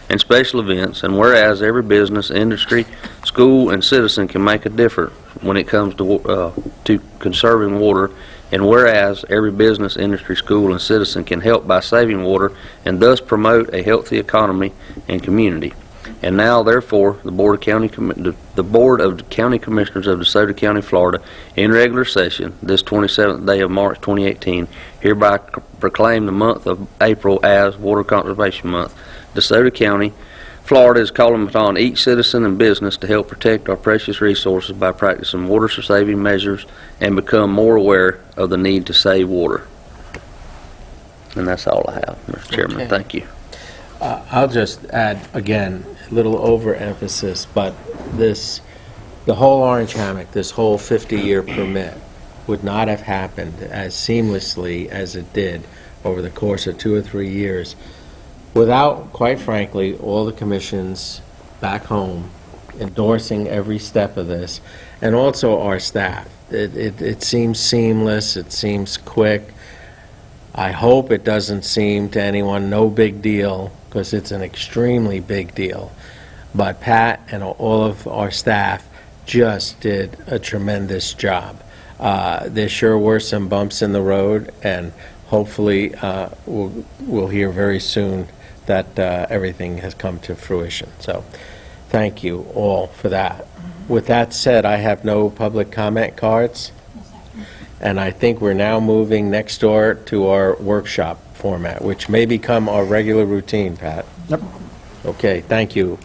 and special events, and whereas every business, industry, school, and citizen can make a difference when it comes to conserving water, and whereas every business, industry, school, and citizen can help by saving water and thus promote a healthy economy and community. And now, therefore, the Board of County Commissioners of DeSoto County, Florida, in regular session, this 27th day of March 2018, hereby proclaim the month of April as Water Conservation Month. DeSoto County, Florida is calling upon each citizen and business to help protect our precious resources by practicing water-saving measures and become more aware of the need to save water. And that's all I have, Mr. Chairman. Okay. Thank you. I'll just add, again, a little overemphasis, but the whole Orange Hammock, this whole 50-year permit would not have happened as seamlessly as it did over the course of 2 or 3 years without, quite frankly, all the commissions back home endorsing every step of this, and also our staff. It seems seamless, it seems quick. I hope it doesn't seem to anyone no big deal, because it's an extremely big deal. But Pat and all of our staff just did a tremendous job. There sure were some bumps in the road, and hopefully we'll hear very soon that everything has come to fruition. So thank you all for that. With that said, I have no public comment cards, and I think we're now moving next door to our workshop format, which may become our regular routine, Pat. Yep. Okay, thank you.